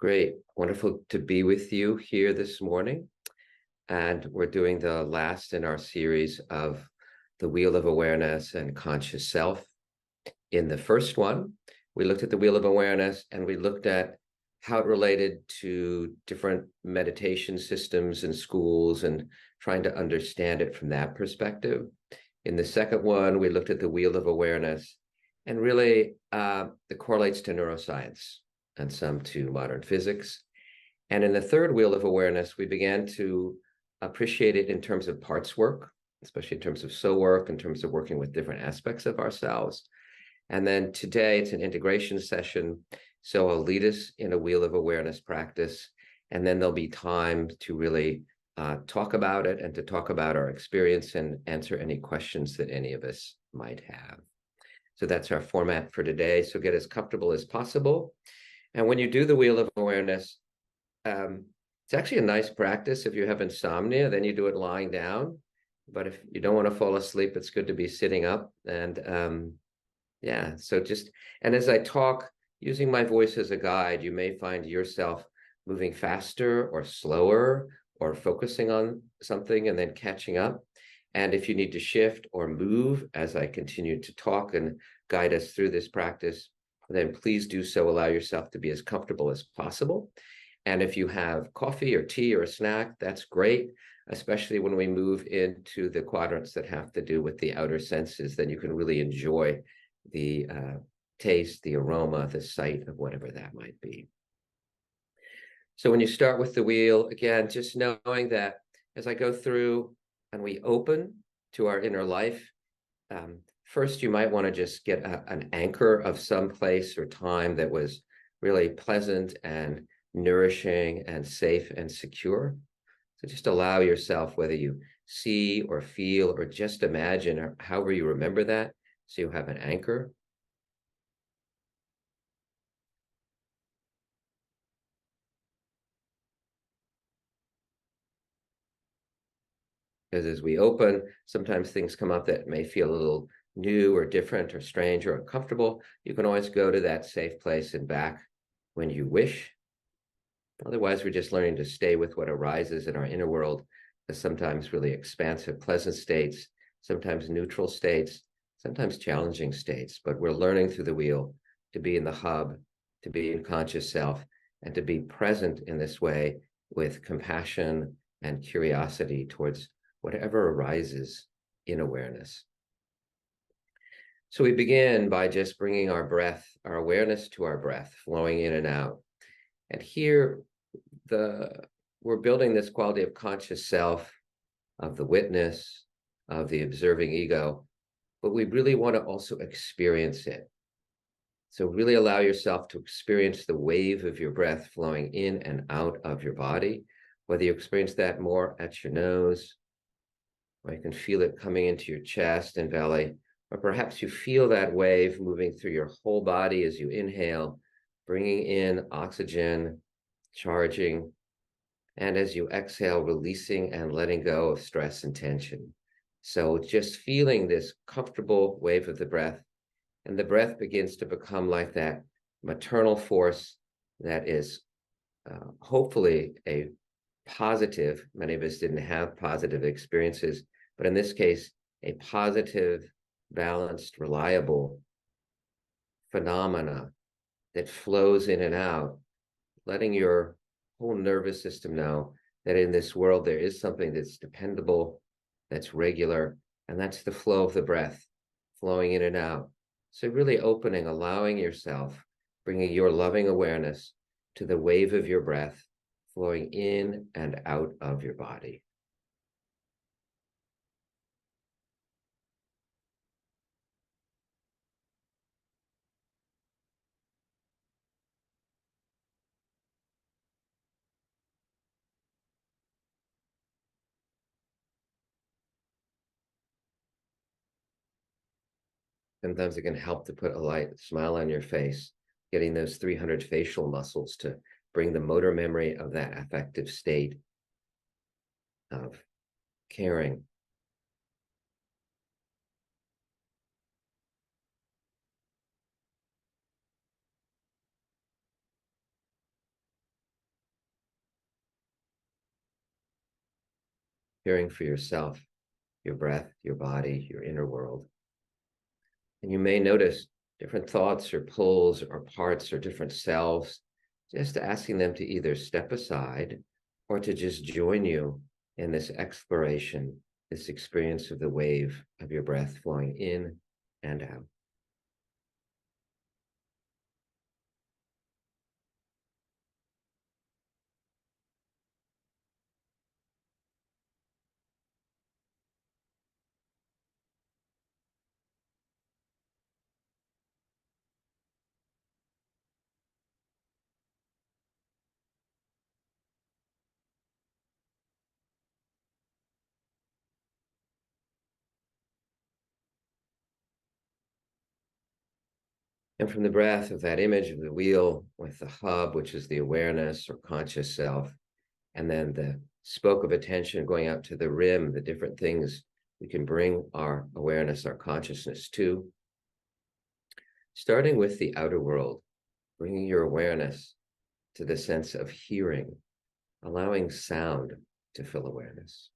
Great. Wonderful to be with you here this morning. And we're doing the last in our series of the Wheel of Awareness and Conscious Self. In the first one, we looked at the Wheel of Awareness and we looked at how it related to different meditation systems and schools and trying to understand it from that perspective. In the second one, we looked at the Wheel of Awareness and really it correlates to neuroscience and some to modern physics. And in the third Wheel of Awareness, we began to appreciate it in terms of parts work, especially in terms of soul work, in terms of working with different aspects of ourselves. And then today it's an integration session. So I'll lead us in a Wheel of Awareness practice, and then there'll be time to really talk about it and to talk about our experience and answer any questions that any of us might have. So that's our format for today. So get as comfortable as possible. And when you do the Wheel of Awareness, it's actually a nice practice. If you have insomnia, then you do it lying down. But if you don't want to fall asleep, it's good to be sitting up. And yeah, so and as I talk, using my voice as a guide, you may find yourself moving faster or slower or focusing on something and then catching up. And if you need to shift or move as I continue to talk and guide us through this practice, then please do so. Allow yourself to be as comfortable as possible. And if you have coffee or tea or a snack, that's great, especially when we move into the quadrants that have to do with the outer senses. Then you can really enjoy the taste, the aroma, the sight of whatever that might be. So when you start with the wheel, again, just knowing that as I go through and we open to our inner life, first, you might want to just get an anchor of some place or time that was really pleasant and nourishing and safe and secure. So just allow yourself, whether you see or feel or just imagine, or however you remember that, so you have an anchor. Because as we open, sometimes things come up that may feel a little new or different or strange or uncomfortable. You can always go to that safe place and back when you wish. Otherwise, we're just learning to stay with what arises in our inner world, as sometimes really expansive, pleasant states, sometimes neutral states, sometimes challenging states. But we're learning through the wheel to be in the hub, to be in conscious self, and to be present in this way with compassion and curiosity towards whatever arises in awareness. So we begin by just bringing our breath, our awareness to our breath, flowing in and out. And here, we're building this quality of conscious self, of the witness, of the observing ego, but we really want to also experience it. So really allow yourself to experience the wave of your breath flowing in and out of your body, whether you experience that more at your nose, or you can feel it coming into your chest and belly, or perhaps you feel that wave moving through your whole body as you inhale, bringing in oxygen, charging, and as you exhale, releasing and letting go of stress and tension. So just feeling this comfortable wave of the breath, and the breath begins to become like that maternal force that is hopefully a positive. Many of us didn't have positive experiences, but in this case, a positive, balanced, reliable phenomena that flows in and out, letting your whole nervous system know that in this world there is something that's dependable, that's regular, and that's the flow of the breath flowing in and out. So really opening, allowing yourself, bringing your loving awareness to the wave of your breath flowing in and out of your body. Sometimes it can help to put a light smile on your face, getting those 300 facial muscles to bring the motor memory of that affective state of caring. hearing for yourself, your breath, your body, your inner world. And you may notice different thoughts or pulls or parts or different selves, just asking them to either step aside or to just join you in this exploration, this experience of the wave of your breath flowing in and out. And from the breath of that image of the wheel with the hub, which is the awareness or conscious self, and then the spoke of attention going out to the rim, the different things we can bring our awareness, our consciousness to, starting with the outer world, bringing your awareness to the sense of hearing, allowing sound to fill awareness.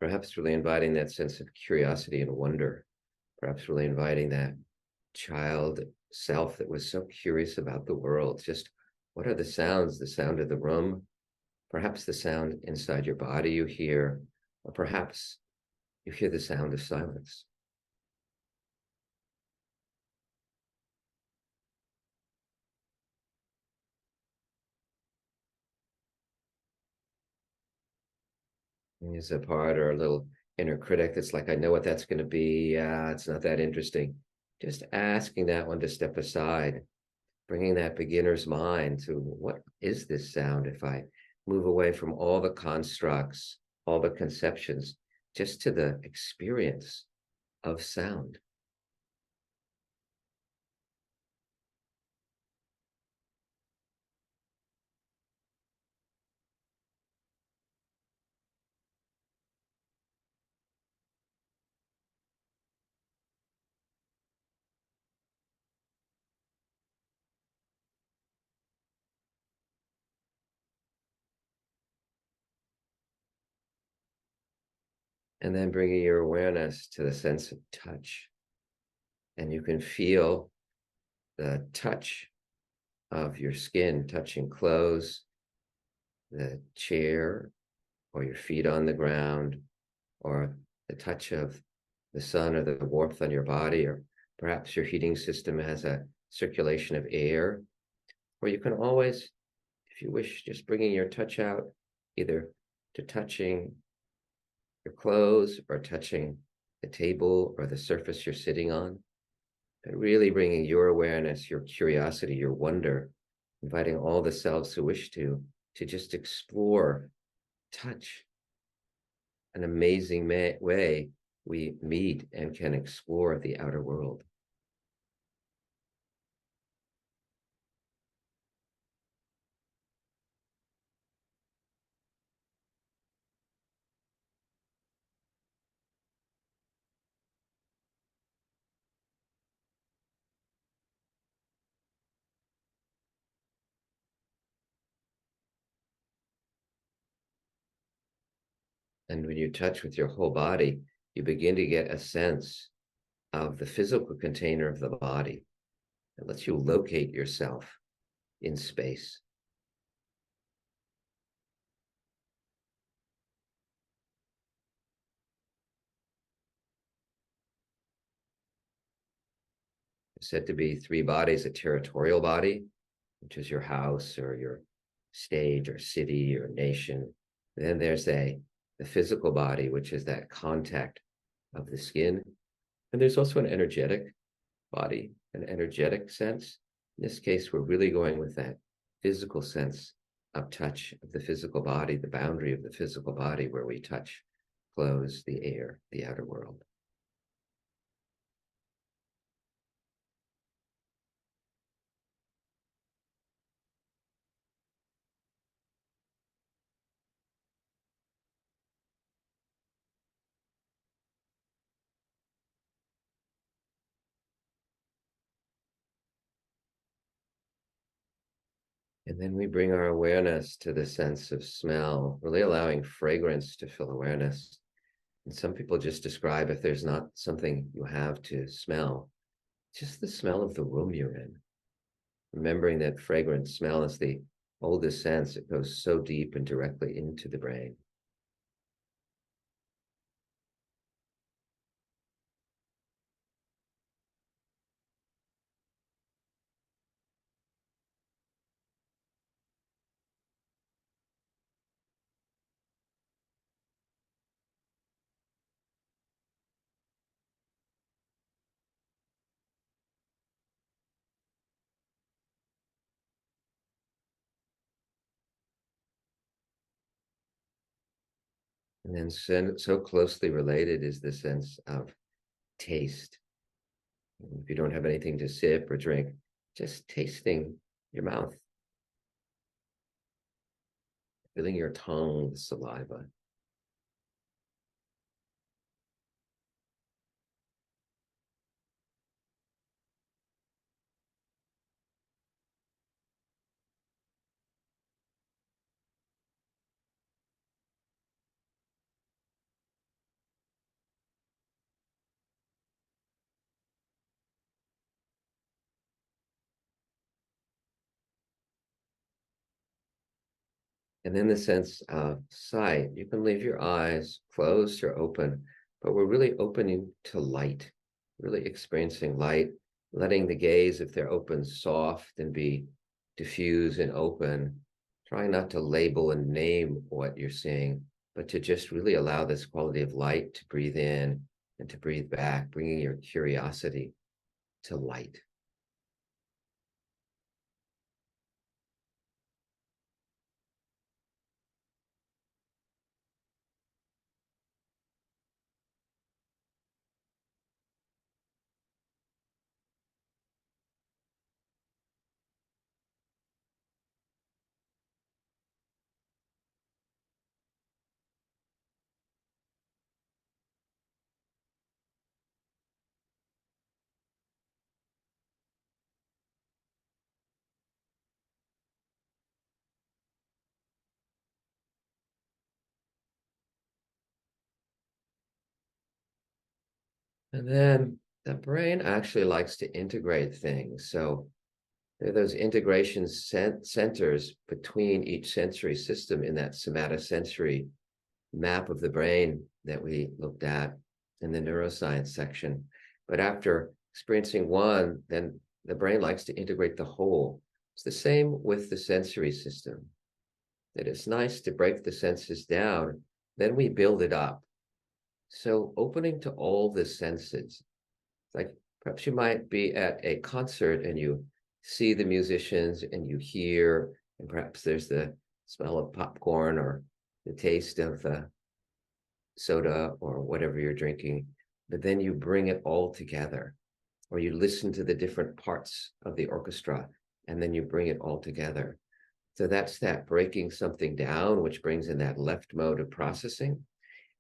Perhaps really inviting that sense of curiosity and wonder, perhaps really inviting that child self that was so curious about the world. Just what are the sounds? The sound of the room, perhaps the sound inside your body you hear, or perhaps you hear the sound of silence. And there's a part or a little inner critic that's like, I know what that's going to be. It's not that interesting. Just asking that one to step aside, bringing that beginner's mind to what is this sound if I move away from all the constructs, all the conceptions, just to the experience of sound. And then bringing your awareness to the sense of touch. And you can feel the touch of your skin touching clothes, the chair, or your feet on the ground, or the touch of the sun or the warmth on your body, or perhaps your heating system has a circulation of air. Or you can always, if you wish, just bringing your touch out either to touching your clothes or touching the table or the surface you're sitting on, but really bringing your awareness, your curiosity, your wonder, inviting all the selves who wish to just explore touch, an amazing way we meet and can explore the outer world. And when you touch with your whole body, you begin to get a sense of the physical container of the body. It lets you locate yourself in space. It's said to be three bodies: a territorial body, which is your house or your state or city or nation. And then there's the physical body, which is that contact of the skin. And there's also an energetic body, an energetic sense. In this case, we're really going with that physical sense of touch of the physical body, the boundary of the physical body where we touch clothes, the air, the outer world. And then we bring our awareness to the sense of smell, really allowing fragrance to fill awareness. And some people just describe if there's not something you have to smell, just the smell of the room you're in. Remembering that fragrant smell is the oldest sense. It goes so deep and directly into the brain. And then so closely related is the sense of taste. If you don't have anything to sip or drink, just tasting your mouth, filling your tongue with saliva. And then the sense of sight. You can leave your eyes closed or open, but we're really opening to light, really experiencing light, letting the gaze, if they're open, soft and be diffuse and open, trying not to label and name what you're seeing, but to just really allow this quality of light to breathe in and to breathe back, bringing your curiosity to light. And then the brain actually likes to integrate things. So there are those integration centers between each sensory system in that somatosensory map of the brain that we looked at in the neuroscience section. But after experiencing one, then the brain likes to integrate the whole. It's the same with the sensory system, that it's nice to break the senses down, then we build it up. So opening to all the senses, like perhaps you might be at a concert and you see the musicians and you hear, and perhaps there's the smell of popcorn or the taste of soda or whatever you're drinking, but then you bring it all together, or you listen to the different parts of the orchestra and then you bring it all together. So that's that breaking something down, which brings in that left mode of processing.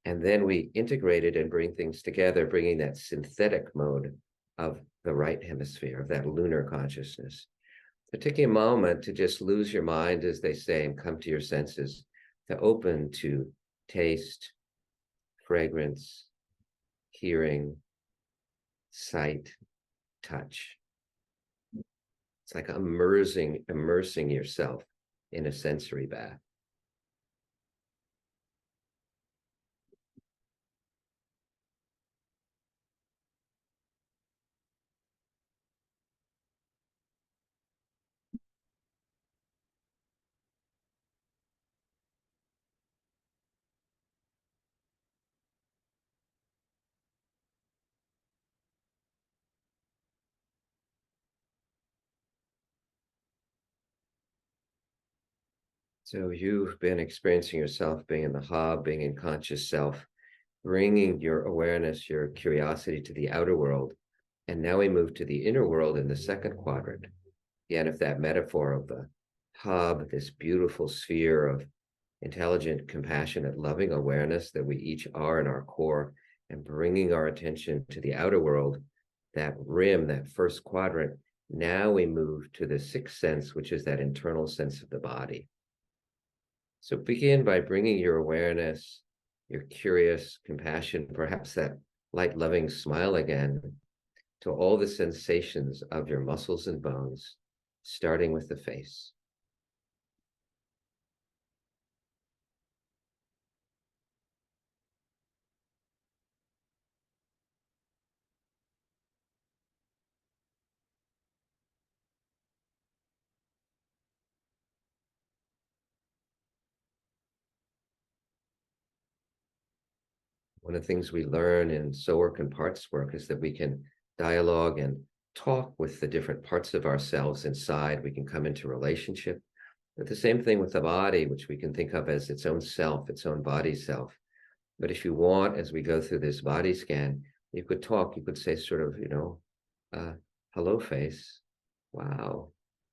And then we integrate it and bring things together, bringing that synthetic mode of the right hemisphere, of that lunar consciousness. So taking a moment to just lose your mind, as they say, and come to your senses, to open to taste, fragrance, hearing, sight, touch. It's like immersing yourself in a sensory bath. So you've been experiencing yourself being in the hub, being in conscious self, bringing your awareness, your curiosity to the outer world. And now we move to the inner world in the second quadrant. Again, if that metaphor of the hub, this beautiful sphere of intelligent, compassionate, loving awareness that we each are in our core, and bringing our attention to the outer world, that rim, that first quadrant, Now we move to the sixth sense, which is that internal sense of the body. So begin by bringing your awareness, your curious compassion, perhaps that light, loving smile again, to all the sensations of your muscles and bones, starting with the face. One of the things we learn in soul work and parts work is that we can dialogue and talk with the different parts of ourselves inside. We can come into relationship. But the same thing with the body, which we can think of as its own self, its own body self. But if you want, as we go through this body scan, you could talk, you could say sort of, uh, hello face. Wow.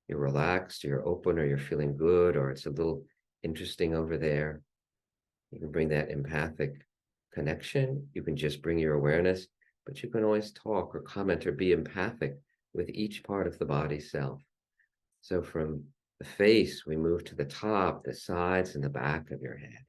You're relaxed, you're open, or you're feeling good, or it's a little interesting over there. You can bring that empathic connection. You can just bring your awareness, but you can always talk or comment or be empathic with each part of the body self. So from the face, we move to the top, the sides, and the back of your head.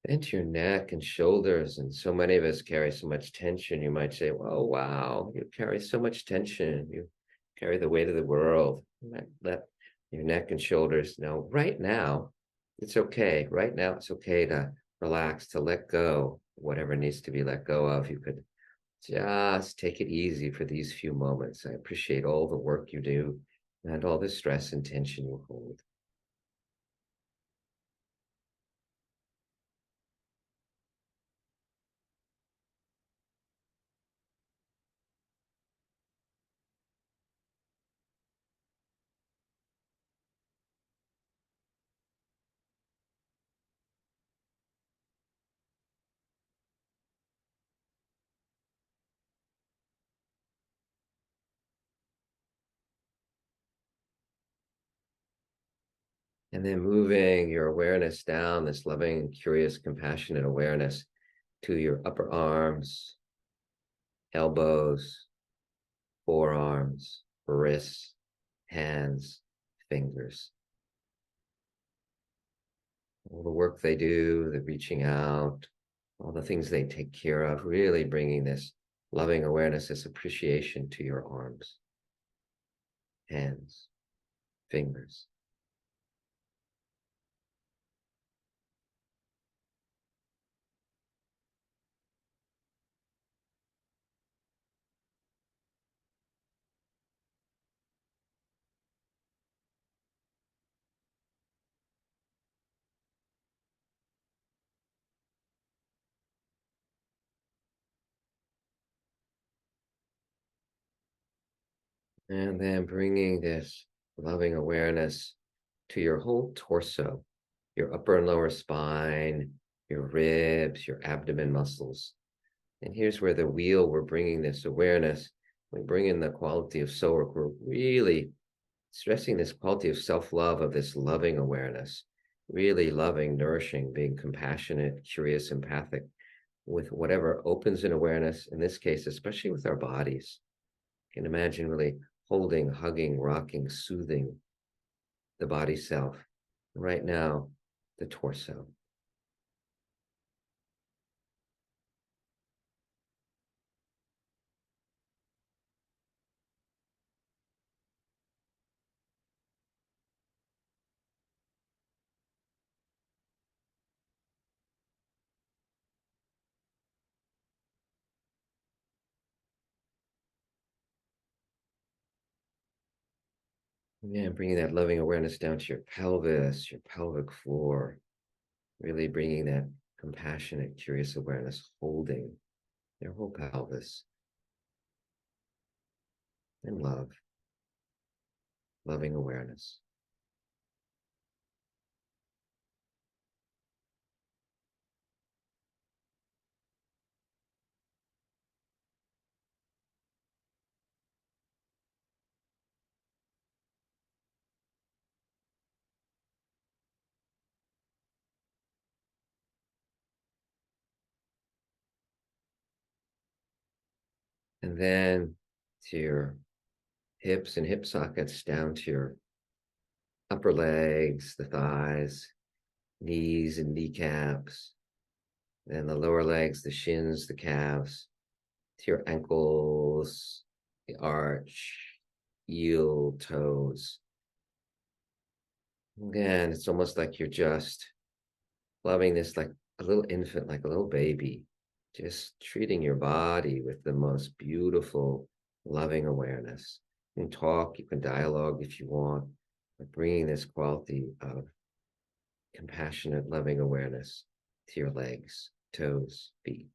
Into your neck and shoulders. And so many of us carry so much tension. You might say, oh, wow, you carry so much tension. You carry the weight of the world. You might let your neck and shoulders know right now, it's okay. Right now, it's okay to relax, to let go, whatever needs to be let go of. You could just take it easy for these few moments. I appreciate all the work you do and all the stress and tension you hold. And then moving your awareness down, this loving, curious, compassionate awareness to your upper arms, elbows, forearms, wrists, hands, fingers. All the work they do, the reaching out, all the things they take care of, really bringing this loving awareness, this appreciation to your arms, hands, fingers. And then bringing this loving awareness to your whole torso, your upper and lower spine, your ribs, your abdomen muscles. And here's where the wheel, we're bringing this awareness, we bring in the quality of soul work. We're really stressing this quality of self-love, of this loving awareness, really loving, nourishing, being compassionate, curious, empathic with whatever opens in awareness, in this case, especially with our bodies. You can imagine really holding, hugging, rocking, soothing the body self. Right now, the torso. Yeah, bringing that loving awareness down to your pelvis, your pelvic floor, really bringing that compassionate, curious awareness, holding your whole pelvis in love, loving awareness. And then to your hips and hip sockets down to your upper legs, the thighs, knees and kneecaps, then the lower legs, the shins, the calves, to your ankles, the arch, heel, toes. Again, it's almost like you're just loving this like a little infant, like a little baby, just treating your body with the most beautiful, loving awareness. You can talk, you can dialogue if you want, but bringing this quality of compassionate, loving awareness to your legs, toes, feet.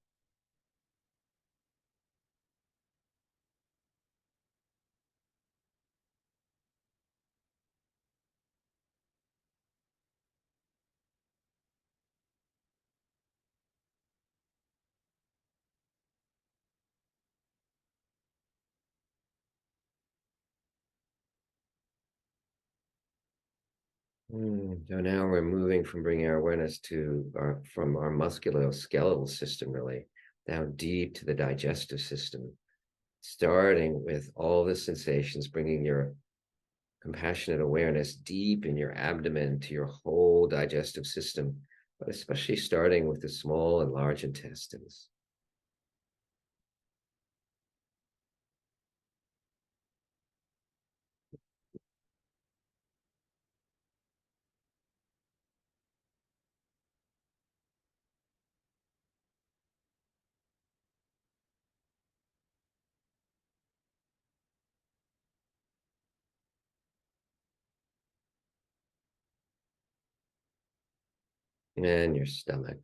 So now we're moving from bringing our awareness to from our musculoskeletal system, really, down deep to the digestive system, starting with all the sensations, bringing your compassionate awareness deep in your abdomen to your whole digestive system, but especially starting with the small and large intestines. And your stomach.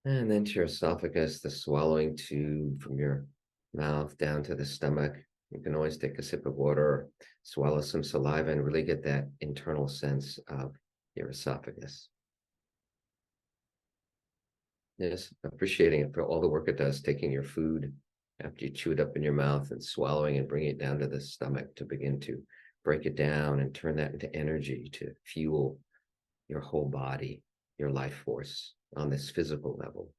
And then to your esophagus, the swallowing tube from your mouth down to the stomach. You can always take a sip of water, swallow some saliva, and really get that internal sense of your esophagus. Yes, appreciating it for all the work it does, taking your food after you chew it up in your mouth and swallowing and bringing it down to the stomach to begin to break it down and turn that into energy to fuel your whole body, your life force on this physical level.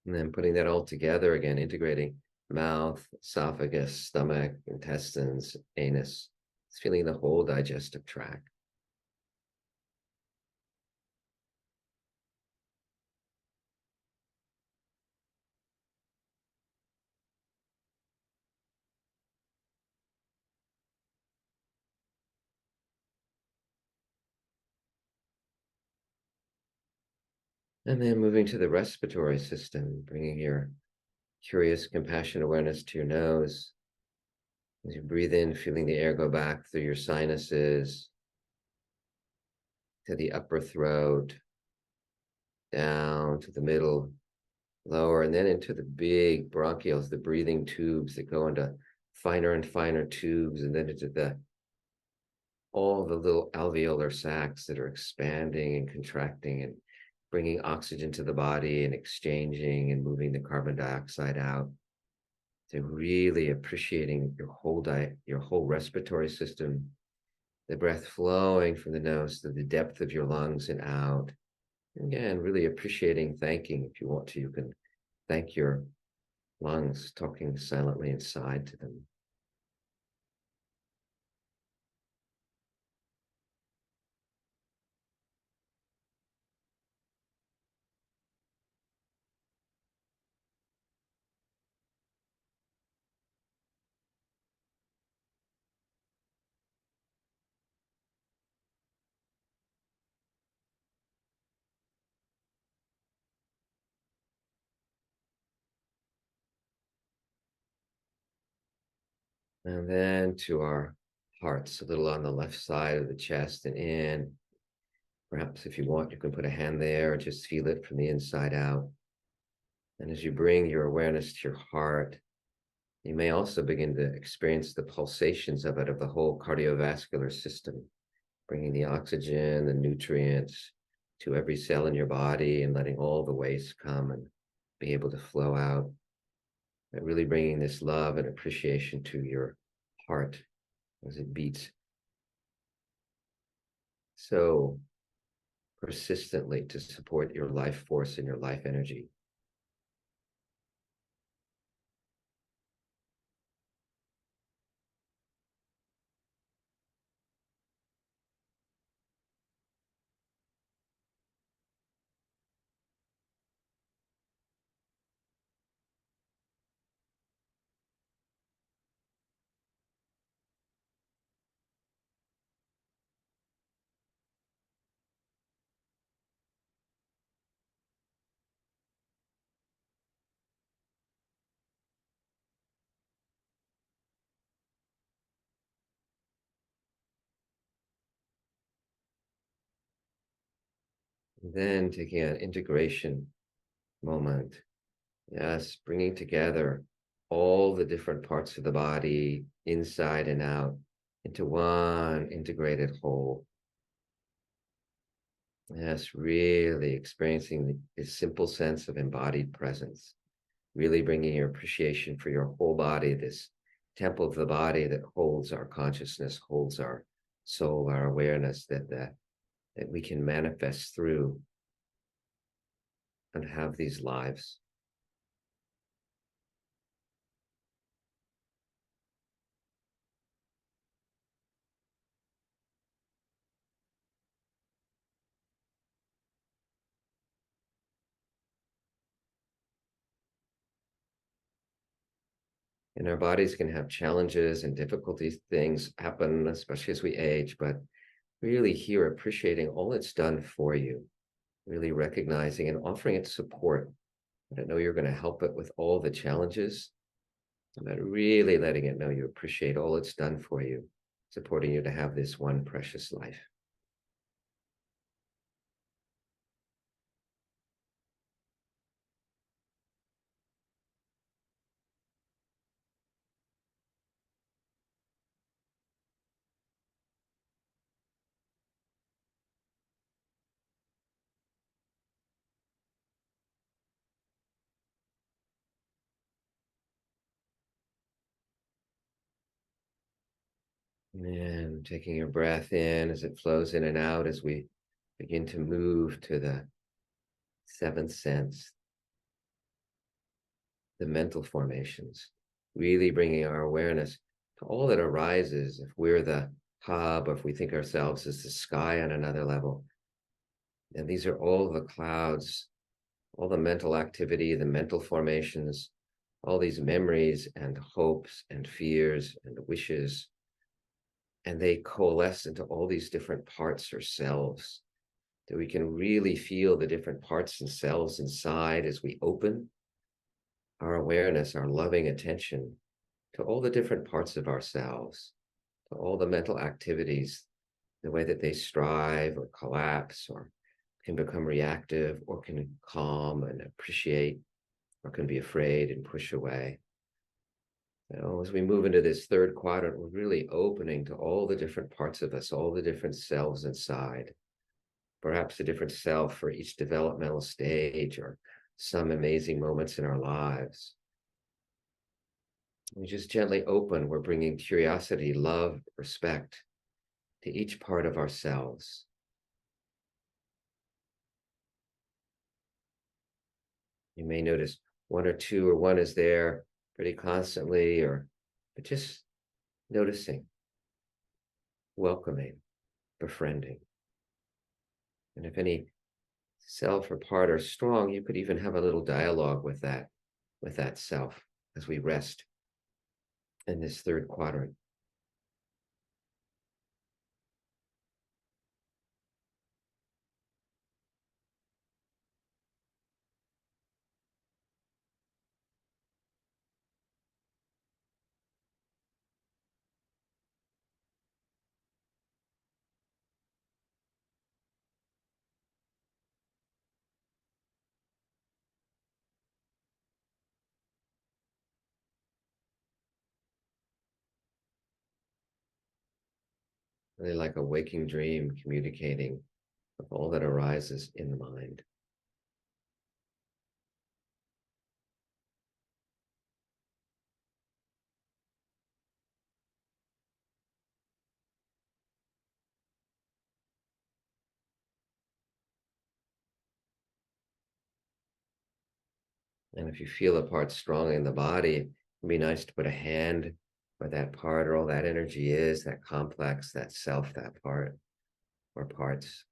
And then putting that all together again, integrating mouth, esophagus, stomach, intestines, anus, it's feeling the whole digestive tract. And then moving to the respiratory system, bringing your curious compassion awareness to your nose. As you breathe in, feeling the air go back through your sinuses to the upper throat, down to the middle, lower, and then into the big bronchioles, the breathing tubes that go into finer and finer tubes, and then into the all the little alveolar sacs that are expanding and contracting and bringing oxygen to the body and exchanging and moving the carbon dioxide out. To really appreciating your whole respiratory system, the breath flowing from the nose to the depth of your lungs and out. Again, really appreciating, thanking. If you want to, you can thank your lungs, talking silently inside to them. And then to our hearts, a little on the left side of the chest and in. Perhaps if you want, you can put a hand there or just feel it from the inside out. And as you bring your awareness to your heart, you may also begin to experience the pulsations of it, of the whole cardiovascular system, bringing the oxygen, the nutrients to every cell in your body and letting all the waste come and be able to flow out. But really bringing this love and appreciation to your heart as it beats so persistently to support your life force and your life energy. And then taking an integration moment. Yes, bringing together all the different parts of the body, inside and out, into one integrated whole. Yes, really experiencing this simple sense of embodied presence, really bringing your appreciation for your whole body, this temple of the body that holds our consciousness, holds our soul, our awareness, that we can manifest through and have these lives. And our bodies can have challenges and difficulties, things happen, especially as we age, but really here appreciating all it's done for you, really recognizing and offering it support. I know you're going to help it with all the challenges, but really letting it know you appreciate all it's done for you, supporting you to have this one precious life. And taking your breath in as it flows in and out as we begin to move to the seventh sense, the mental formations, really bringing our awareness to all that arises if we're the hub, or if we think ourselves as the sky on another level. And these are all the clouds, all the mental activity, the mental formations, all these memories and hopes and fears and wishes. And they coalesce into all these different parts or selves that we can really feel the different parts and selves inside as we open our awareness, our loving attention to all the different parts of ourselves, to all the mental activities, the way that they strive or collapse or can become reactive or can calm and appreciate or can be afraid and push away. As we move into this third quadrant, we're really opening to all the different parts of us, all the different selves inside, perhaps a different self for each developmental stage or some amazing moments in our lives. We just gently open, we're bringing curiosity, love, respect to each part of ourselves. You may notice one or two, or one is there pretty constantly, but just noticing, welcoming, befriending. And if any self or part are strong, you could even have a little dialogue with that self as we rest in this third quadrant. really like a waking dream communicating with all that arises in the mind. And if you feel a part strongly in the body, it'd be nice to put a hand where that part or all that energy is, that complex, that self, that part or parts.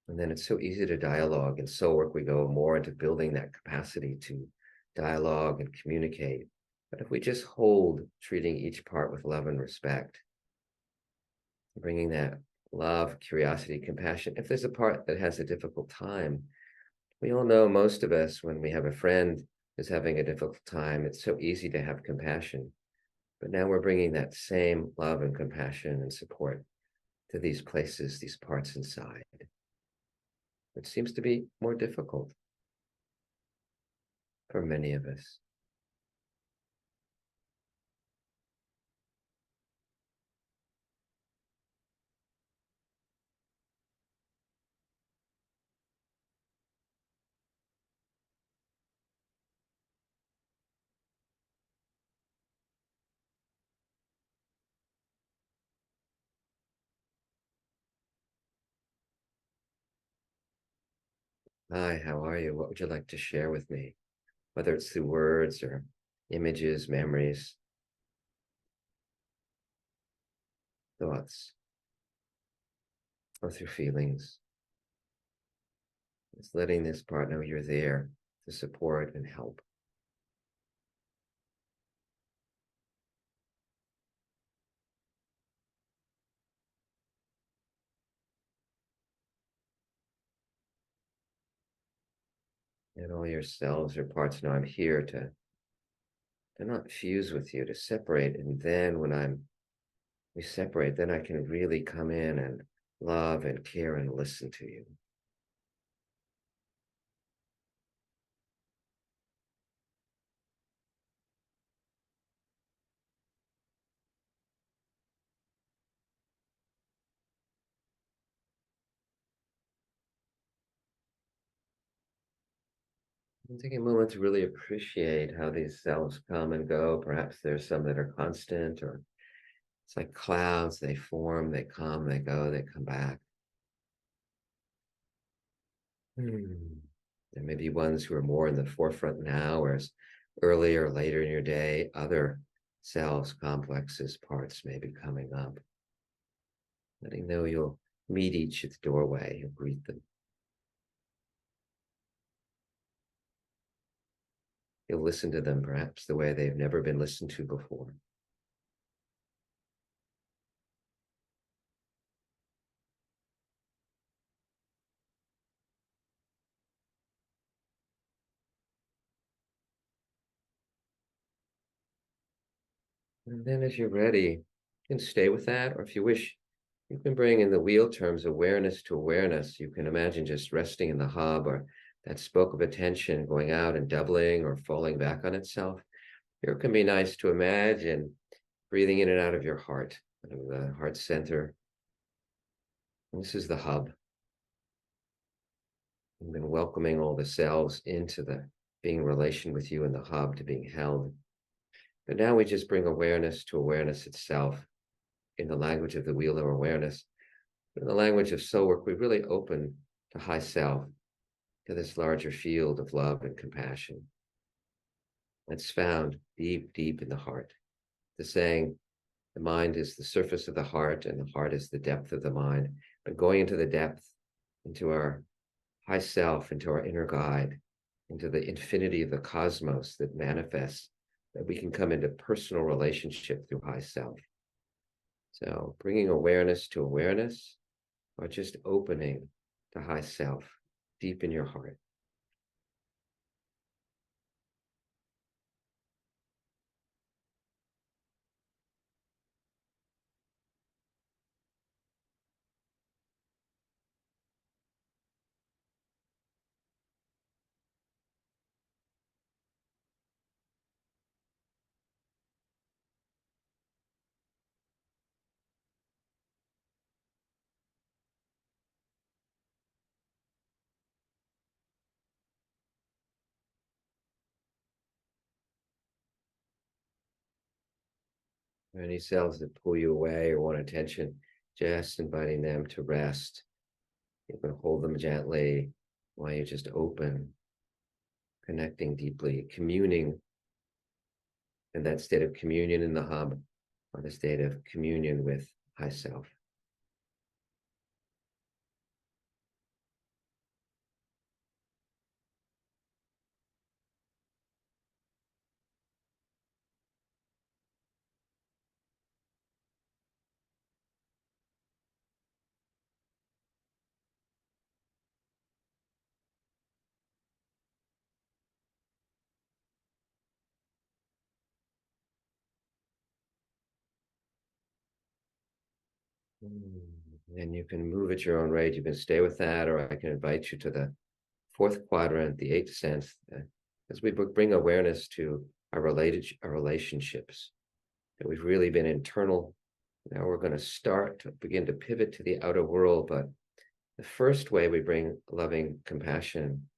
And then it's so easy to dialogue. In soul work, we go more into building that capacity to dialogue and communicate. But if we just hold treating each part with love and respect, bringing that love, curiosity, compassion, if there's a part that has a difficult time, we all know, most of us, when we have a friend who's having a difficult time, it's so easy to have compassion. But now we're bringing that same love and compassion and support to these places, these parts inside. It seems to be more difficult for many of us. Hi, how are you? What would you like to share with me? Whether it's through words or images, memories, thoughts, or through feelings. It's letting this part know you're there to support and help. And all your selves or parts know I'm here to not fuse with you, to separate. And then when we separate, then I can really come in and love and care and listen to you. And take a moment to really appreciate how these selves come and go. Perhaps there's some that are constant, or it's like clouds, they form, they come, they go, they come back. Hmm. There may be ones who are more in the forefront now, whereas earlier or later in your day, other selves, complexes, parts may be coming up. Letting know you'll meet each at the doorway, you'll greet them. You'll listen to them perhaps the way they've never been listened to before. And then as you're ready, you can stay with that, or if you wish, you can bring in the wheel terms awareness to awareness. You can imagine just resting in the hub, or that spoke of attention going out and doubling or falling back on itself. Here it can be nice to imagine breathing in and out of your heart, out of the heart center. And this is the hub. And then welcoming all the selves into the being in relation with you in the hub, to being held. But now we just bring awareness to awareness itself in the language of the wheel of awareness. In the language of soul work, we really open to high self, to this larger field of love and compassion. That's found deep, deep in the heart. The saying, the mind is the surface of the heart and the heart is the depth of the mind. But going into the depth, into our high self, into our inner guide, into the infinity of the cosmos that manifests, that we can come into personal relationship through high self. So bringing awareness to awareness, or just opening to high self deep in your heart. Any selves that pull you away or want attention, just inviting them to rest. You can hold them gently while you just open, connecting deeply, communing in that state of communion in the hub, or the state of communion with high self. And you can move at your own rate. You can stay with that, or I can invite you to the fourth quadrant, the eighth sense, as we bring awareness to our relationships. That we've really been internal. Now we're going to start to begin to pivot to the outer world. But the first way we bring loving compassion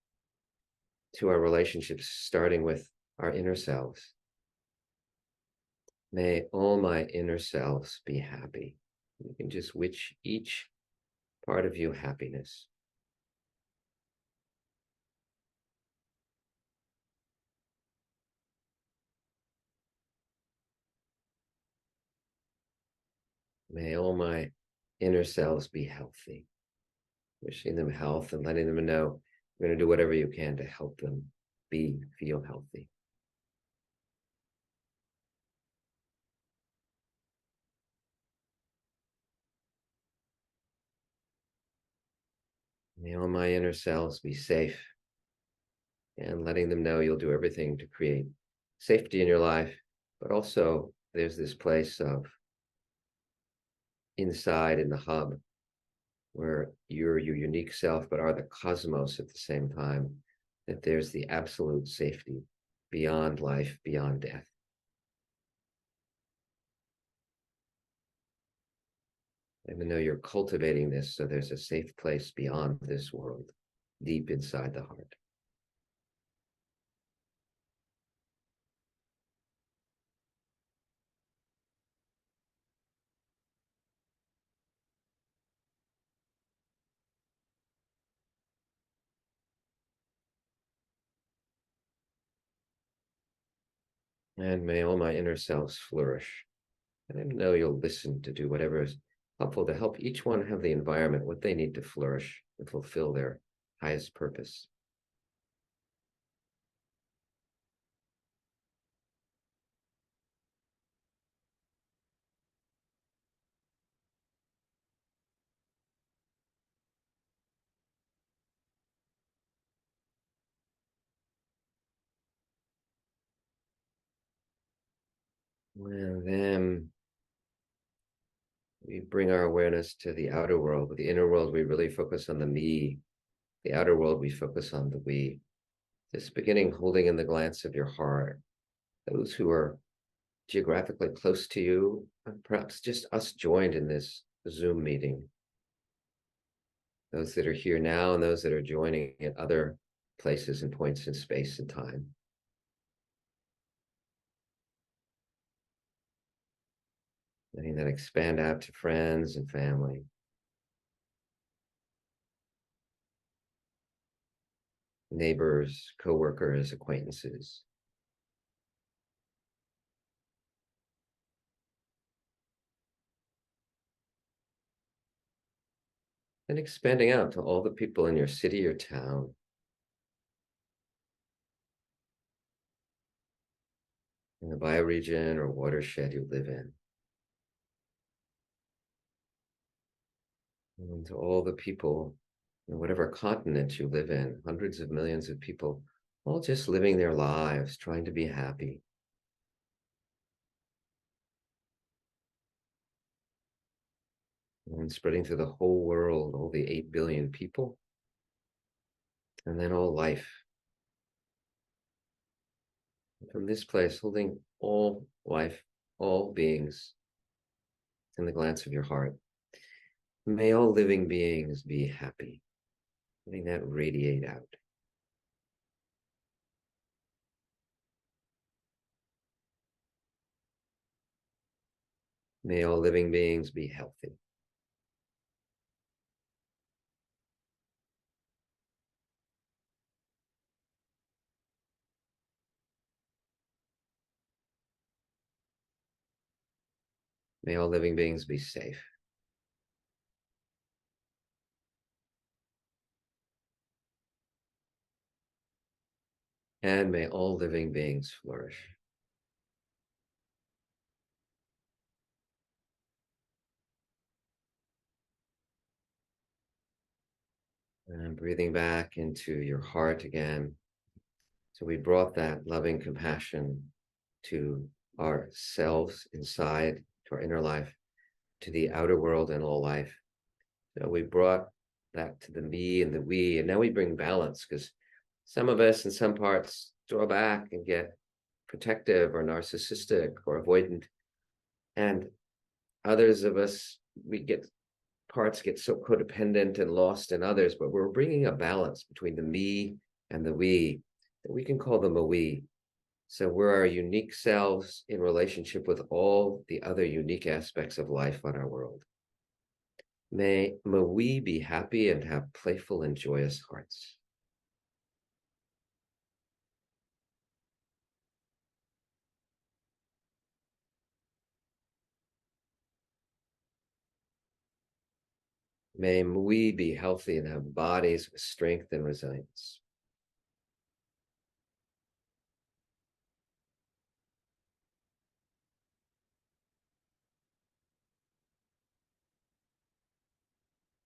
to our relationships, starting with our inner selves. May all my inner selves be happy. You can just wish each part of you happiness. May all my inner selves be healthy. Wishing them health and letting them know you're going to do whatever you can to help them feel healthy. May all my inner selves be safe, and letting them know you'll do everything to create safety in your life, but also there's this place of inside in the hub where you're your unique self, but are the cosmos at the same time, that there's the absolute safety beyond life, beyond death. Even though you're cultivating this, so there's a safe place beyond this world, deep inside the heart. And may all my inner selves flourish. And I know you'll listen to do whatever is helpful to help each one have the environment, what they need to flourish and fulfill their highest purpose. And then we bring our awareness to the outer world. With the inner world, we really focus on the me. The outer world, we focus on the we. Just beginning holding in the glance of your heart, those who are geographically close to you, and perhaps just us joined in this Zoom meeting. Those that are here now and those that are joining at other places and points in space and time. Letting that expand out to friends and family, neighbors, coworkers, acquaintances. And expanding out to all the people in your city or town. In the bioregion or watershed you live in. And to all the people in whatever continent you live in, hundreds of millions of people, all just living their lives, trying to be happy. And spreading through the whole world, all the 8 billion people, and then all life. From this place, holding all life, all beings in the glance of your heart. May all living beings be happy. Letting that radiate out. May all living beings be healthy. May all living beings be safe. And may all living beings flourish. And breathing back into your heart again. So we brought that loving compassion to ourselves inside, to our inner life, to the outer world and all life. So we brought that to the me and the we, and now we bring balance, because some of us in some parts draw back and get protective or narcissistic or avoidant. And others of us, parts get so codependent and lost in others, but we're bringing a balance between the me and the we that we can call them a we. So we're our unique selves in relationship with all the other unique aspects of life on our world. May we be happy and have playful and joyous hearts. May we be healthy and have bodies with strength and resilience.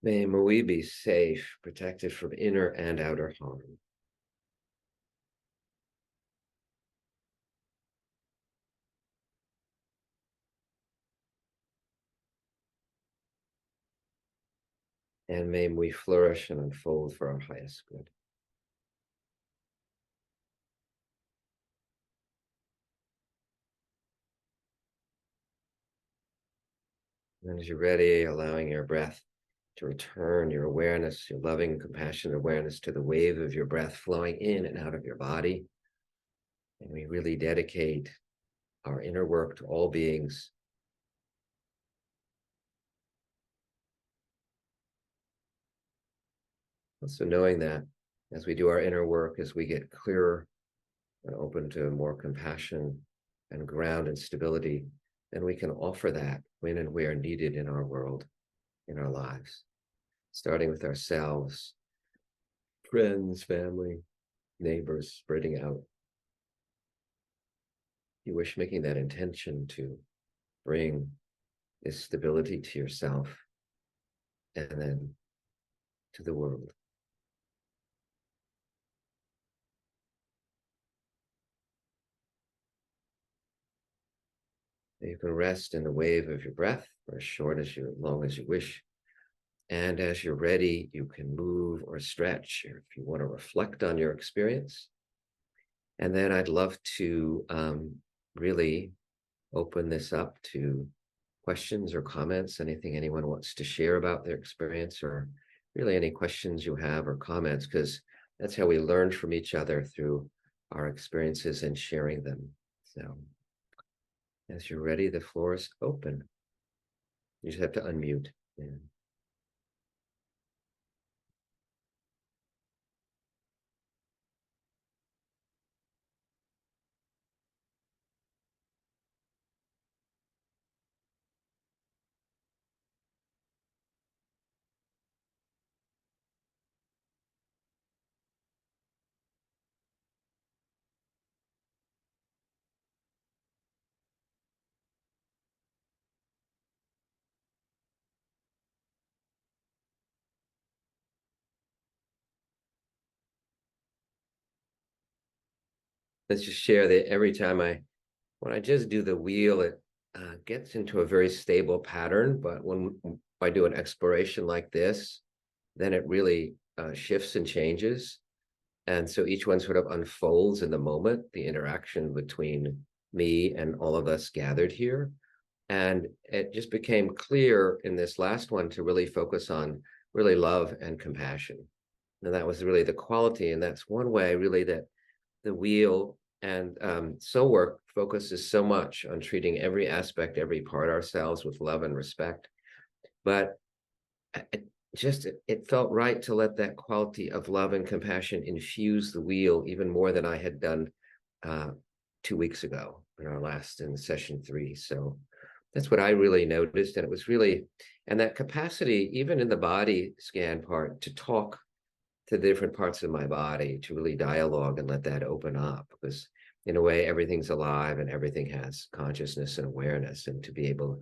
May we be safe, protected from inner and outer harm. And may we flourish and unfold for our highest good. And as you're ready, allowing your breath to return your awareness, your loving, compassionate awareness to the wave of your breath flowing in and out of your body. And we really dedicate our inner work to all beings. Also knowing that as we do our inner work, as we get clearer and open to more compassion and ground and stability, then we can offer that when and where needed in our world, in our lives, starting with ourselves, friends, family, neighbors, spreading out. You wish, making that intention to bring this stability to yourself and then to the world. You can rest in the wave of your breath for as short as you, long as you wish. And as you're ready, you can move or stretch, or if you want to reflect on your experience. And then I'd love to really open this up to questions or comments, anything anyone wants to share about their experience, or really any questions you have or comments, because that's how we learn from each other, through our experiences and sharing them. So as you're ready, the floor is open. You just have to unmute. Yeah. Let's just share that when I just do the wheel, it gets into a very stable pattern. But when I do an exploration like this, then it really shifts and changes. And so each one sort of unfolds in the moment, the interaction between me and all of us gathered here. And it just became clear in this last one to really focus on really love and compassion. And that was really the quality. And that's one way really that the wheel And soul work focuses so much on treating every aspect, every part of ourselves with love and respect. But it felt right to let that quality of love and compassion infuse the wheel even more than I had done 2 weeks ago in our last in session 3. So that's what I really noticed. And it was really, and that capacity, even in the body scan part, to talk to the different parts of my body, to really dialogue and let that open up, because in a way everything's alive and everything has consciousness and awareness. And to be able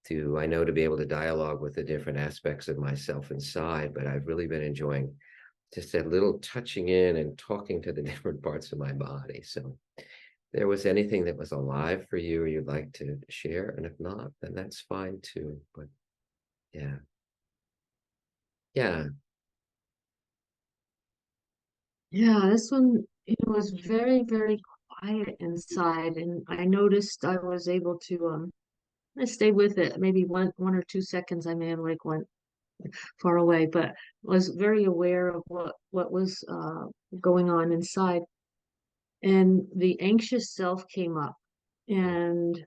to, I know, to be able to dialogue with the different aspects of myself inside. But I've really been enjoying just that little touching in and talking to the different parts of my body. So if there was anything that was alive for you or you'd like to share, and if not, then that's fine too. But yeah. Yeah. Yeah, this one, was very, very quiet inside, and I noticed I was able to I stayed with it maybe 1 or 2 seconds. I may have like went far away, but was very aware of what was going on inside, and the anxious self came up, and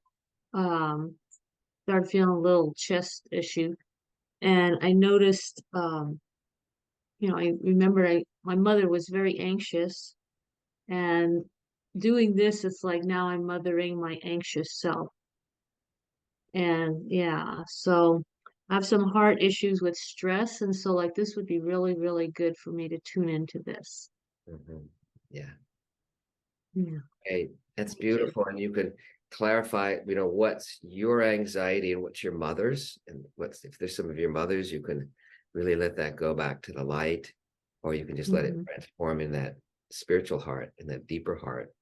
um started feeling a little chest issue, and I noticed I remember my mother was very anxious. And doing this, it's like now I'm mothering my anxious self. And yeah, so I have some heart issues with stress. And so, like, this would be really, really good for me to tune into this. Mhm. Yeah. Yeah. Hey, that's Thank you. beautiful. And you can clarify, what's your anxiety and what's your mother's, and what's, if there's some of your mother's, you can really let that go back to the light, or you can just let it Hmm. transform in that spiritual heart, in that deeper heart.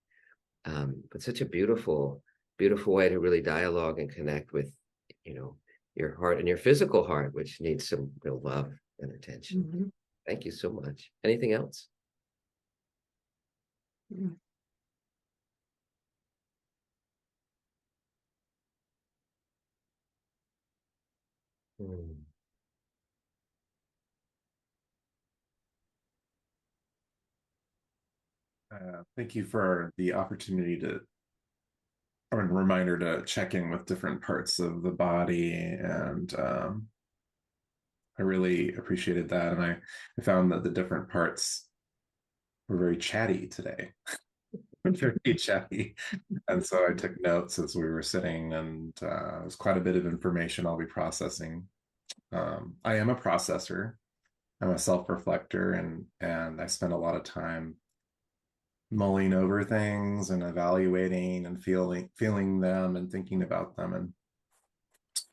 But such a beautiful, beautiful way to really dialogue and connect with, you know, your heart and your physical heart, which needs some real love and attention. Hmm. Thank you so much. Anything else? Hmm. Thank you for the opportunity or a reminder to check in with different parts of the body. And I really appreciated that. And I found that the different parts were very chatty today, very chatty. And so I took notes as we were sitting, and it was quite a bit of information I'll be processing. I am a processor. I'm a self-reflector, and I spend a lot of time mulling over things and evaluating and feeling them and thinking about them.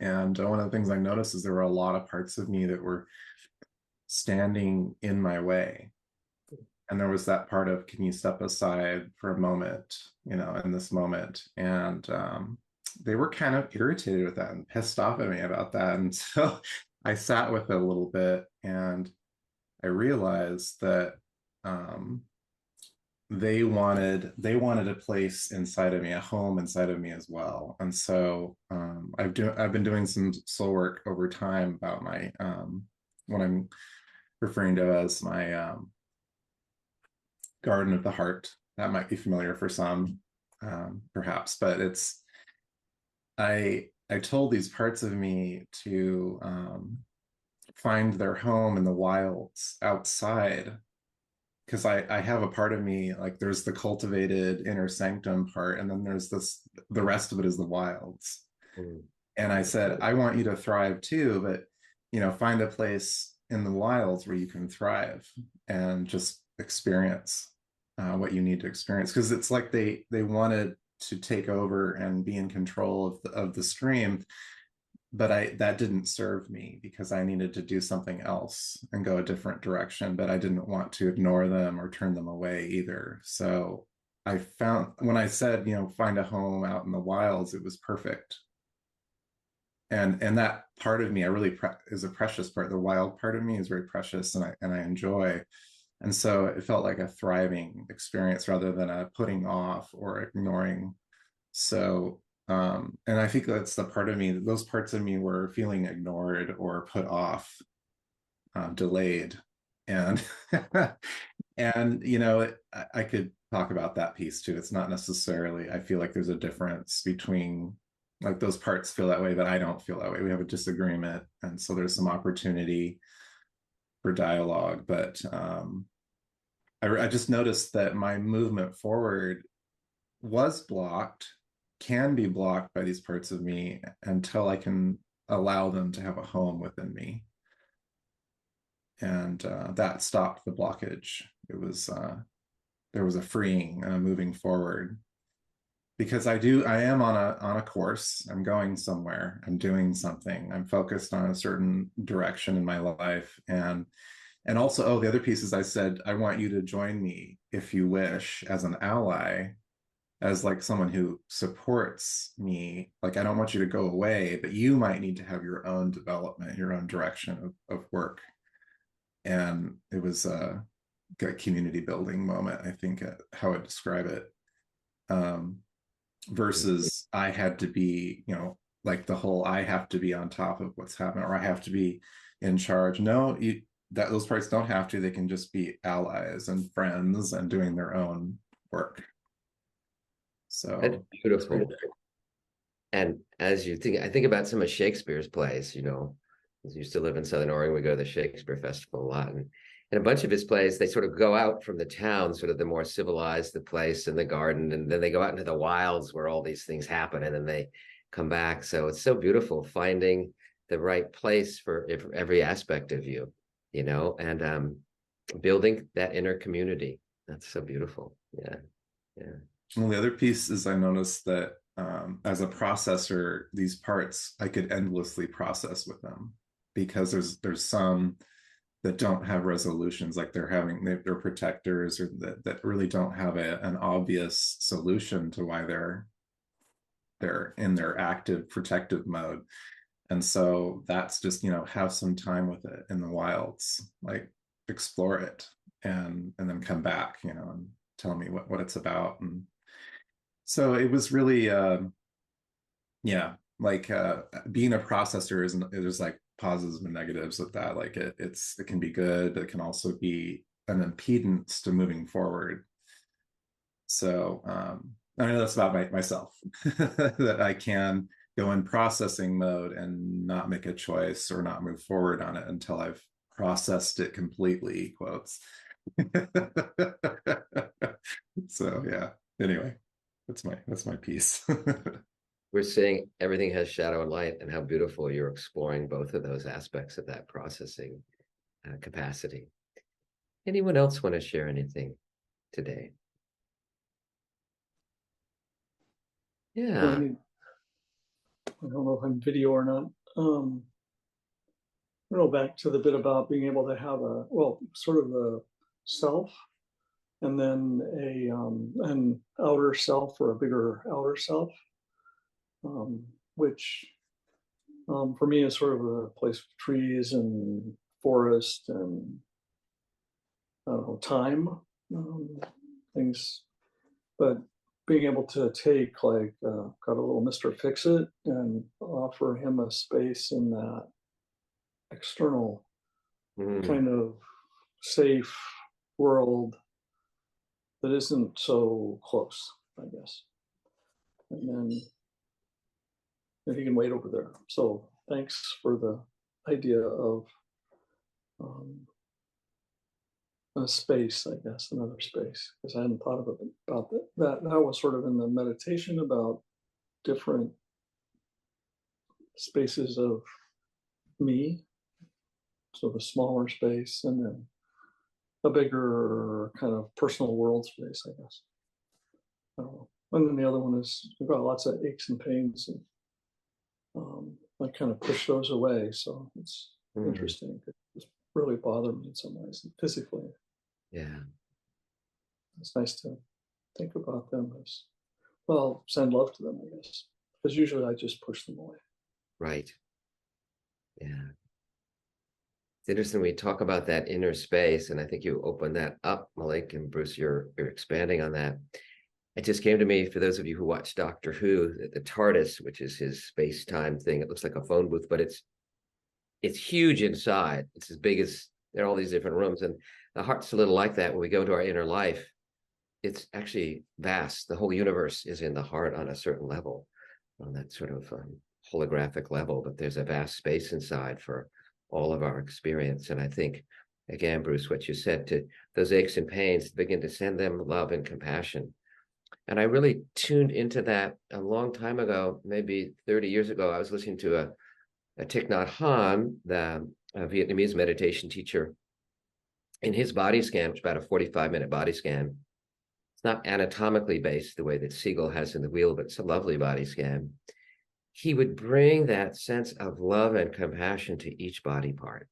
And one of the things I noticed is there were a lot of parts of me that were standing in my way. And there was that part of, can you step aside for a moment, in this moment? And they were kind of irritated with that and pissed off at me about that. And so I sat with it a little bit, and I realized that um, they wanted a place inside of me, a home inside of me as well. And so I've been doing some soul work over time about my what I'm referring to as my garden of the heart. That might be familiar for some, perhaps, but it's I told these parts of me to find their home in the wilds outside, because I have a part of me, like, there's the cultivated inner sanctum part, and then there's the rest of it is the wilds. Hmm. And I said, I want you to thrive too, but find a place in the wilds where you can thrive and just experience what you need to experience. Because it's like they wanted to take over and be in control of the stream, but that didn't serve me, because I needed to do something else and go a different direction, but I didn't want to ignore them or turn them away either. So I found, when I said, find a home out in the wilds, it was perfect. And that part of me, I really is a precious part. The wild part of me is very precious, and I enjoy. And so it felt like a thriving experience rather than a putting off or ignoring. So, and I think that's the part of me, those parts of me were feeling ignored or put off, delayed. And And I could talk about that piece too. It's not necessarily, I feel like there's a difference between, like, those parts feel that way, but I don't feel that way. We have a disagreement, and so there's some opportunity for dialogue. But I just noticed that my movement forward was blocked, can be blocked by these parts of me until I can allow them to have a home within me. And that stopped the blockage. It was there was a freeing and a moving forward, because I am on a course. I'm going somewhere. I'm doing something. I'm focused on a certain direction in my life. And also, oh, the other piece is, I said, I want you to join me if you wish, as an ally, as like someone who supports me. Like, I don't want you to go away, but you might need to have your own development, your own direction of work. And it was a community building moment, I think, how I describe it. Versus I had to be, like the whole I have to be on top of what's happening, or I have to be in charge. No, that those parts don't have to. They can just be allies and friends and doing their own work. That's So beautiful. And as I think about some of Shakespeare's plays, I used to live in Southern Oregon. We go to the Shakespeare Festival a lot. And a bunch of his plays, they sort of go out from the town, sort of the more civilized, the place and the garden, and then they go out into the wilds where all these things happen, and then they come back. So it's so beautiful finding the right place for every aspect of you, and building that inner community. That's so beautiful. Yeah. Yeah. Well, the other piece is, I noticed that as a processor, these parts I could endlessly process with them, because there's some that don't have resolutions, like they're protectors, or that really don't have an obvious solution to why they're in their active protective mode. And so that's just, have some time with it in the wilds, like explore it, and then come back, and tell me what it's about. And so it was really yeah, like being a processor isn't, there's like positives and negatives with that. Like it can be good, but it can also be an impedance to moving forward. So I know that's about myself, that I can go in processing mode and not make a choice or not move forward on it until I've processed it completely, quotes. So yeah, anyway, that's my piece. We're seeing everything has shadow and light, and how beautiful you're exploring both of those aspects of that processing capacity. Anyone else want to share anything today? Well, Yeah. I don't know if I'm video or not. Back to the bit about being able to have sort of a self, and then an outer self, or a bigger outer self, which for me is sort of a place with trees and forest and, I don't know, time, things. But being able to take, like, got a little Mr. Fix-It, and offer him a space in that external kind of safe world that isn't so close, I guess. And then if he can wait over there. So thanks for the idea of a space, I guess, another space, because I hadn't thought about that. That was sort of in the meditation about different spaces of me. So the smaller space, and then a bigger kind of personal world space, I guess. I don't know. And then the other one is, we've got lots of aches and pains, and I kind of push those away. So it's interesting. It really bothered me in some ways, physically. Yeah. It's nice to think about them as, well, send love to them, I guess. Because usually I just push them away. Right. Yeah. It's interesting. We talk about that inner space, and I think you open that up, Malik, and Bruce, you're expanding on that. It just came to me, for those of you who watch Doctor Who, the TARDIS, which is his space-time thing. It looks like a phone booth, but it's huge inside. It's as big as there are all these different rooms, and the heart's a little like that. When we go into our inner life, it's actually vast. The whole universe is in the heart on a certain level, on that sort of holographic level, but there's a vast space inside for all of our experience. And I think, again, Bruce, what you said, to those aches and pains, begin to send them love and compassion. And I really tuned into that a long time ago, maybe 30 years ago. I was listening to a Thich Nhat Hanh, the Vietnamese meditation teacher. In his body scan, which is about a 45-minute body scan, it's not anatomically based the way that Siegel has in the wheel, but it's a lovely body scan. He would bring that sense of love and compassion to each body part.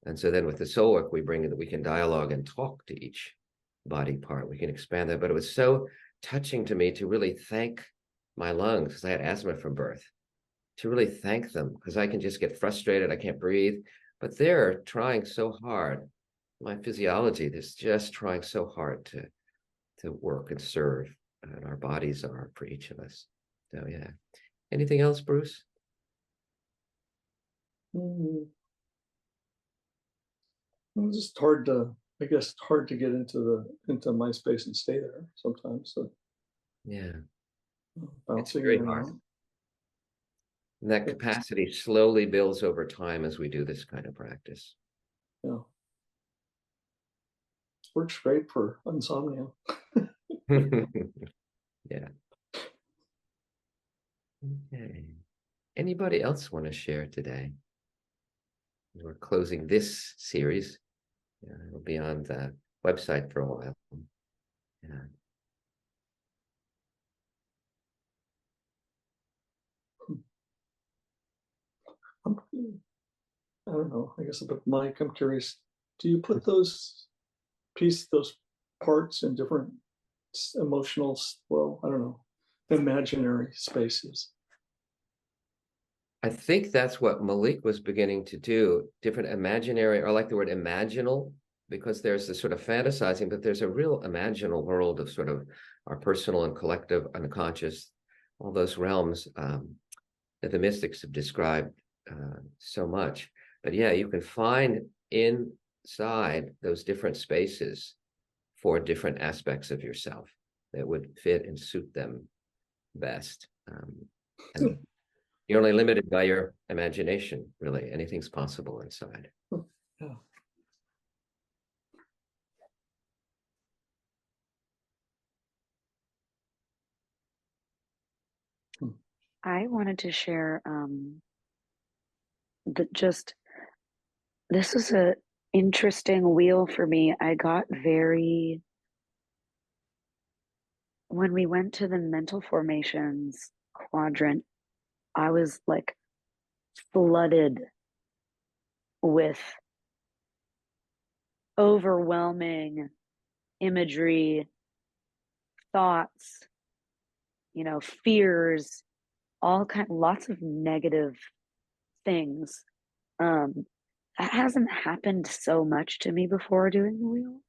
And so then with the soul work, we bring in that we can dialogue and talk to each body part. We can expand that. But it was so touching to me to really thank my lungs, because I had asthma from birth, to really thank them, because I can just get frustrated. I can't breathe, but they're trying so hard. My physiology is just trying so hard to work and serve, and our bodies are for each of us. So yeah. Anything else, Bruce? It's just hard to, I guess, it's hard to get into my space and stay there sometimes. So Yeah, bouncing very in and hard. out. And that capacity slowly builds over time as we do this kind of practice. Yeah. Works great for insomnia. Yeah. Okay. Anybody else want to share today? We're closing this series. It'll be on the website for a while. Yeah. I don't know. I guess, but Mike, I'm curious. Do you put those parts in different emotional, well, I don't know, imaginary spaces? I think that's what Malik was beginning to do. Different imaginary, or I like the word imaginal, because there's this sort of fantasizing, but there's a real imaginal world of sort of our personal and collective unconscious, all those realms that the mystics have described so much. But yeah, you can find inside those different spaces for different aspects of yourself that would fit and suit them best. And you're only limited by your imagination, really. Anything's possible inside. Yeah. I wanted to share this was a interesting wheel for me. I got when we went to the mental formations quadrant, I was like flooded with overwhelming imagery, thoughts, fears, lots of negative things. That hasn't happened so much to me before doing the wheel.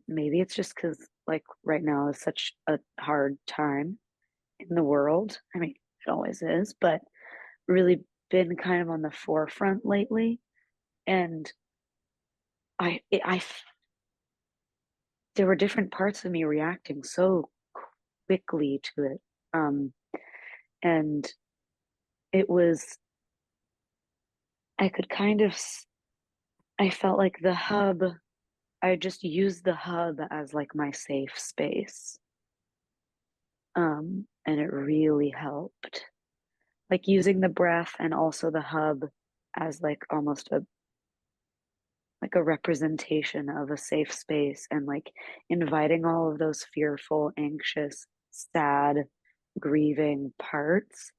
Maybe it's just because like right now is such a hard time in the world. I mean, it always is, but really been kind of on the forefront lately. And there were different parts of me reacting so quickly to it. And it was, I could I felt like the hub, I just used the hub as like my safe space. And it really helped. Like using the breath and also the hub as like almost a representation of a safe space, and like inviting all of those fearful, anxious, sad, grieving parts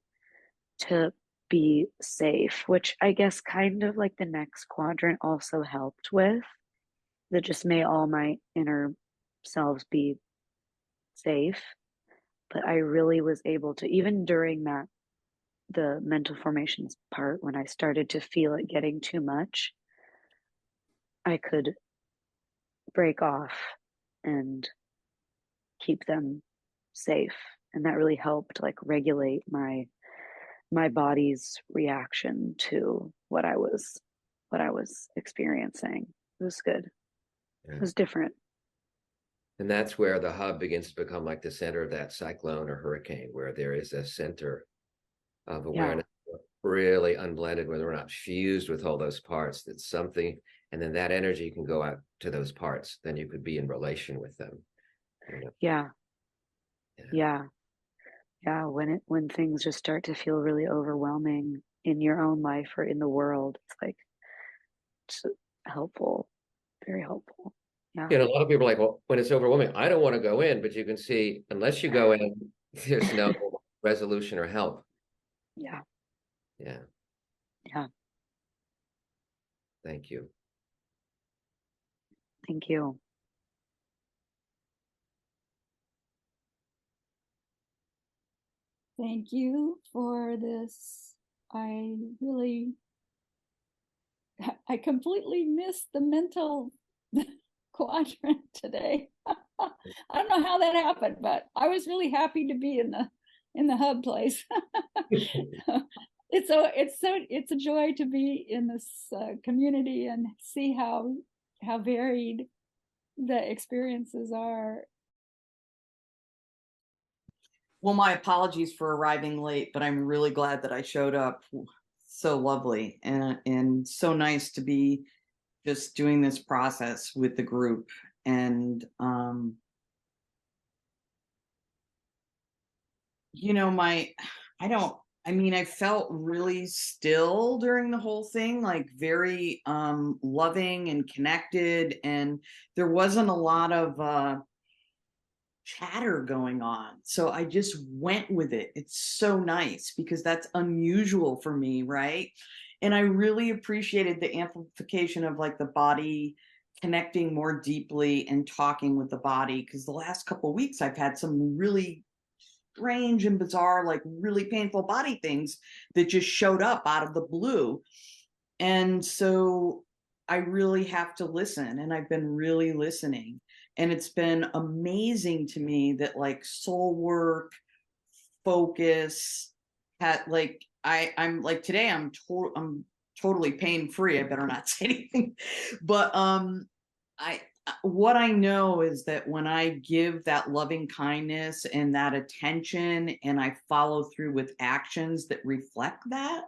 to be safe, which I guess kind of like the next quadrant also helped with. That just may all my inner selves be safe. But I really was able to, even during the mental formations part, when I started to feel it getting too much, I could break off and keep them safe. And that really helped like regulate my body's reaction to what I was what I was experiencing. It was good. Yeah. It was different. And that's where the hub begins to become like the center of that cyclone or hurricane, where there is a center of awareness, really unblended, where we're not fused with all those parts. That's something, and then that energy can go out to those parts. Then you could be in relation with them. You know? Yeah. Yeah. Yeah. Yeah. When things just start to feel really overwhelming in your own life or in the world, it's like it's helpful, very helpful. Yeah. You know, a lot of people are like, well, when it's overwhelming, I don't want to go in, but you can see, unless you go in, there's no resolution or help. Yeah. Yeah. Yeah. Thank you. Thank you. Thank you for this. I completely missed the mental quadrant today. I don't know how that happened, but I was really happy to be in the hub place. It's a joy to be in this community and see how varied the experiences are. Well, my apologies for arriving late, but I'm really glad that I showed up. So lovely and so nice to be just doing this process with the group. And you know, I felt really still during the whole thing, like very loving and connected, and there wasn't a lot of chatter going on. So I just went with it. It's so nice because that's unusual for me, right? And I really appreciated the amplification of like the body connecting more deeply and talking with the body, because the last couple of weeks I've had some really strange and bizarre, like really painful body things that just showed up out of the blue. And so I really have to listen, and I've been really listening. And it's been amazing to me that like soul work, focus, had like I'm like today I'm totally pain free. I better not say anything, but I what I know is that when I give that loving kindness and that attention, and I follow through with actions that reflect that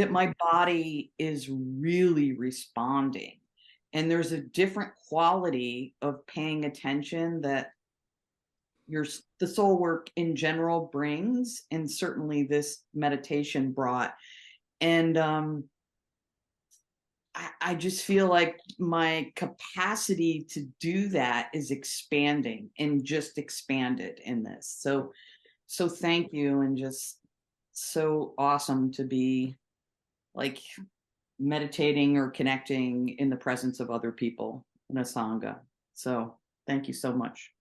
my body is really responding. And there's a different quality of paying attention that the soul work in general brings, and certainly this meditation brought. And I just feel like my capacity to do that is expanding and just expanded in this. So thank you, and just so awesome to be like meditating or connecting in the presence of other people in a sangha. So thank you so much.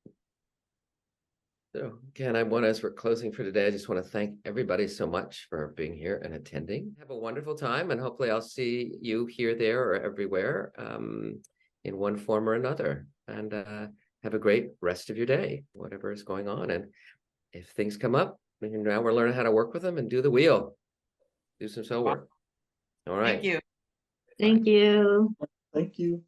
So again, as we're closing for today, I just want to thank everybody so much for being here and attending. Have a wonderful time, and hopefully I'll see you here, there, or everywhere in one form or another. And have a great rest of your day, whatever is going on. And if things come up, now we're learning how to work with them and do the wheel, do some soul work. All right. Thank you. Thank you. Thank you.